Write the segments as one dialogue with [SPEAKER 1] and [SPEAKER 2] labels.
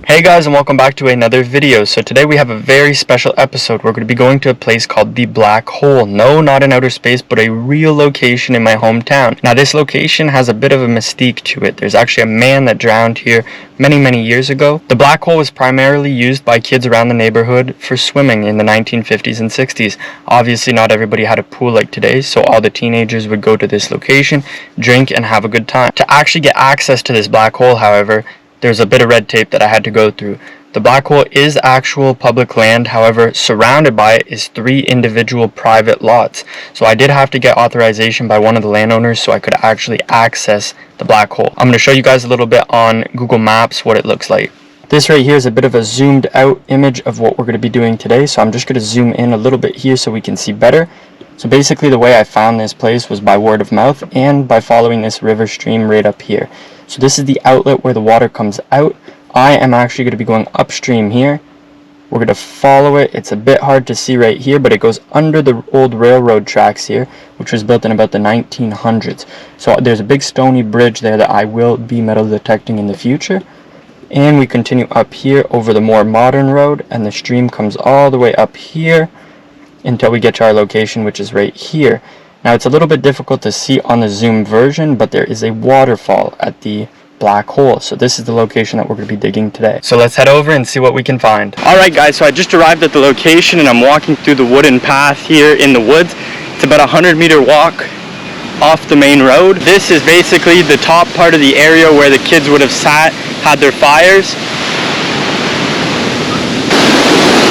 [SPEAKER 1] Hey guys, and welcome back to another video. So today we have a very special episode. We're going to be going to a place called the Black Hole. No, not in outer space, but a real location in my hometown. Now this location has a bit of a mystique to it. There's actually a man that drowned here many years ago. The Black Hole was primarily used by kids around the neighborhood for swimming in the 1950s and 60s. Obviously not everybody had a pool like today, so all the teenagers would go to this location, drink, and have a good time. To actually get access to this Black Hole, however, there's a bit of red tape that I had to go through. The Black Hole is actual public land, however, surrounded by it is 3 individual private lots. So I did have to get authorization by one of the landowners so I could actually access the Black Hole. I'm going to show you guys a little bit on Google Maps what it looks like. This right here is a bit of a zoomed out image of what we're going to be doing today, so I'm just going to zoom in a little bit here so we can see better. So basically the way I found this place was by word of mouth and by following this river stream right up here. So this is the outlet where the water comes out. I am actually going to be going upstream here. We're going to follow it. It's a bit hard to see right here, but it goes under the old railroad tracks here, which was built in about the 1900s. So there's a big stony bridge there that I will be metal detecting in the future. And we continue up here over the more modern road, and the stream comes all the way up here until we get to our location, which is right here. Now it's a little bit difficult to see on the zoom version, but there is a waterfall at the Black Hole. So this is the location that we're going to be digging today. So let's head over and see what we can find. Alright guys, so I just arrived at the location and I'm walking through the wooden path here in the woods. It's about a 100-meter walk off the main road. This is basically the top part of the area where the kids would have sat, had their fires.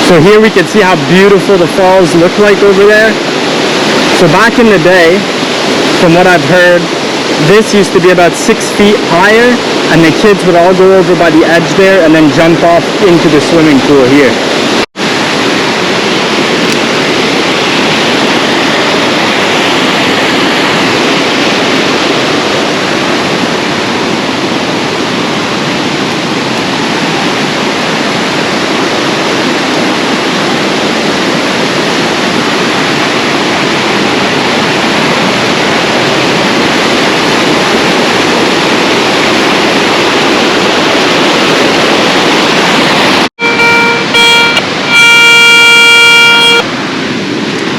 [SPEAKER 1] So here we can see how beautiful the falls look like over there. So back in the day, from what I've heard, this used to be about 6 feet higher, and the kids would all go over by the edge there and then jump off into the swimming pool here.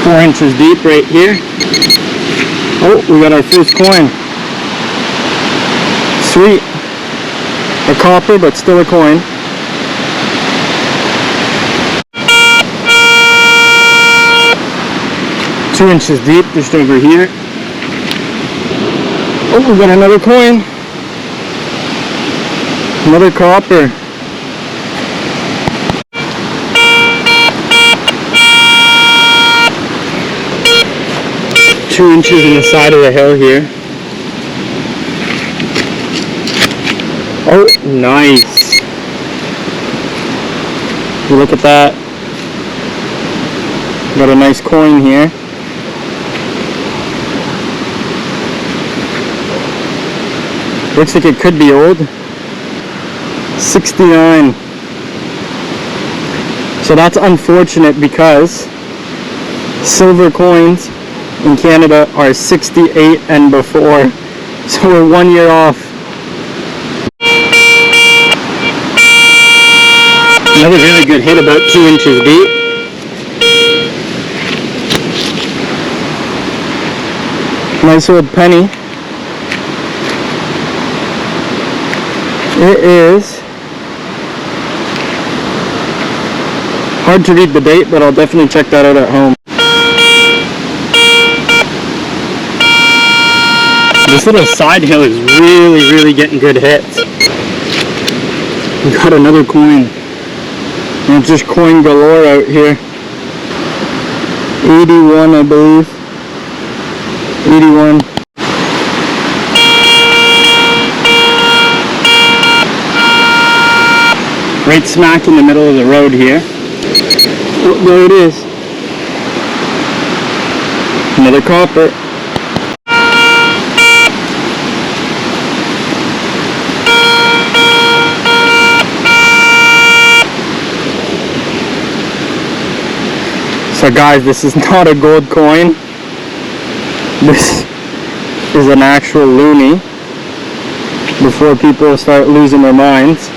[SPEAKER 1] Four inches deep right here. Oh, we got our first coin. Sweet. A copper, but still a coin. Two inches deep, just over here. Oh, we got another coin. Another copper. 2 inches in the side of the hill here. Oh, nice. Look at that. Got a nice coin here. Looks like it could be old. 69. So that's unfortunate because silver coins in Canada are 68 and before, so we're 1 year off. Another really good hit, about 2 inches deep. Nice old penny. It is hard to read the date, but I'll definitely check that out at home. This little side hill is really getting good hits. We got another coin. And it's just coin galore out here. 81, I believe. 81. Right smack in the middle of the road here. Oh, there it is. Another copper. So guys, this is not a gold coin. This is an actual loonie before people start losing their minds.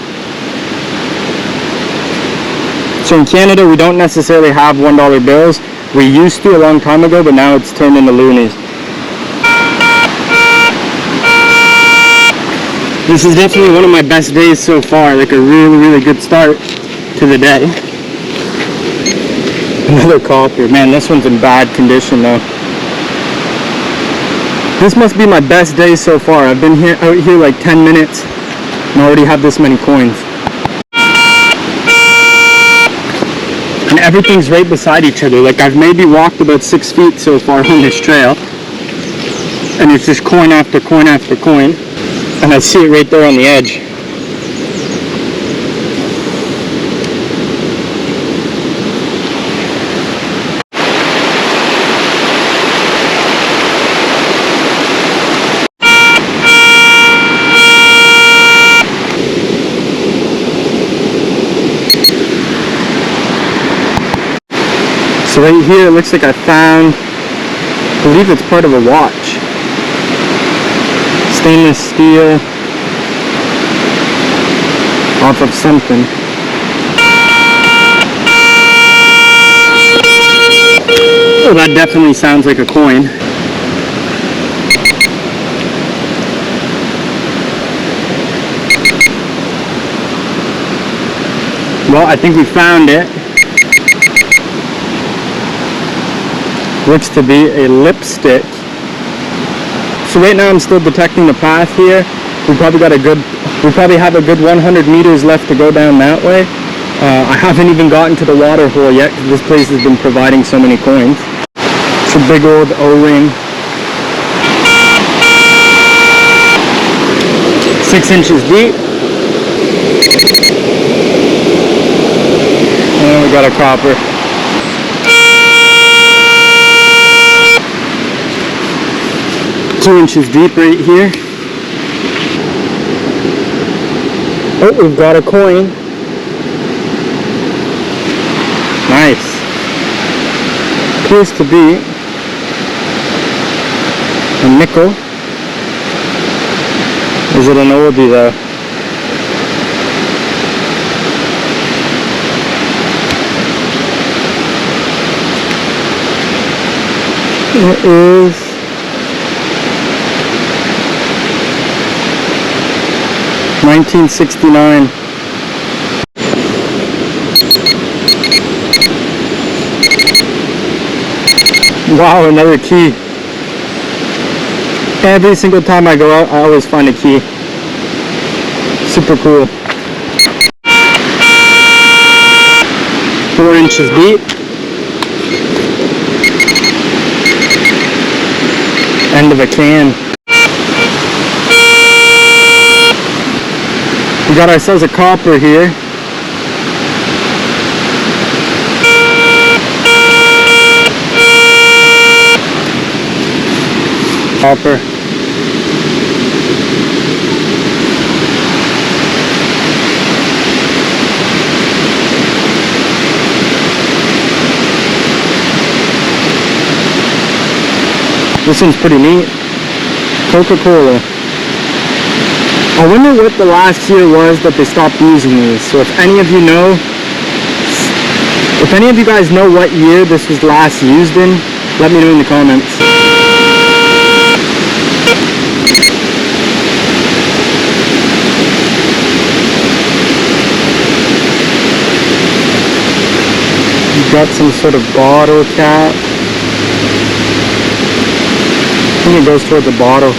[SPEAKER 1] So in Canada, we don't necessarily have $1 bills. We used to a long time ago, but now it's turned into loonies. This is definitely one of my best days so far, like a really, really good start to the day. Another copper. Man, this one's in bad condition though. This must be my best day so far. I've been out here like 10 minutes and already have this many coins. And everything's right beside each other. Like I've maybe walked about 6 feet so far on this trail. And it's just coin after coin after coin. And I see it right there on the edge. So right here it looks like I found, I believe it's part of a watch. Stainless steel off of something. Oh, that definitely sounds like a coin. Well, I think we found it. Looks to be a lipstick. So right now I'm still detecting the path here. We probably have a good 100 meters left to go down that way. I haven't even gotten to the waterfall yet because this place has been providing so many coins. It's a big old O-ring. 6 inches deep. And we got a copper. Two inches deep right here. Oh, we've got a coin. Nice. Appears to be a nickel. Is it an oldie though? It is 1969. Wow, another key. Every single time I go out, I always find a key. Super cool. 4 inches deep. End of a can. We got ourselves a copper here. Copper. This one's pretty neat. Coca-Cola. I wonder what the last year was that they stopped using these. So if any of you know, if any of you guys know what year this was last used in, let me know in the comments. You've got some sort of bottle cap. I think it goes toward the bottle.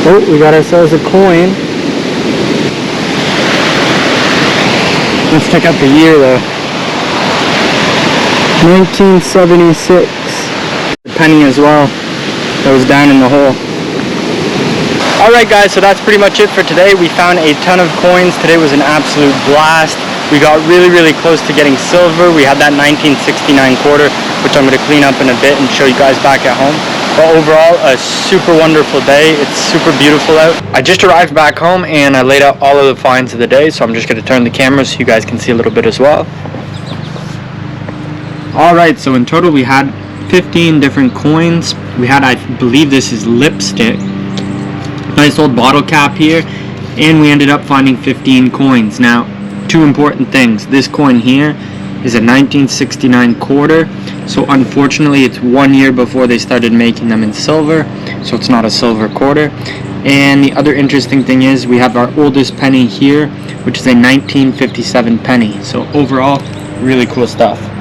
[SPEAKER 1] Oh, we got ourselves a coin. Let's check out the year though. 1976. The penny as well. That was down in the hole. Alright guys, so that's pretty much it for today. We found a ton of coins. Today was an absolute blast. We got really, really close to getting silver. We had that 1969 quarter, which I'm going to clean up in a bit and show you guys back at home. But overall, a super wonderful day. It's super beautiful out. I just arrived back home and I laid out all of the finds of the day, so I'm just going to turn the camera so you guys can see a little bit as well. Alright, so in total we had 15 different coins. We had, I believe this is lipstick. Nice old bottle cap here. And we ended up finding 15 coins. Now, two important things. This coin here is a 1969 quarter. So unfortunately it's 1 year before they started making them in silver. So it's not a silver quarter. And the other interesting thing is we have our oldest penny here, which is a 1957 penny. So overall, really cool stuff.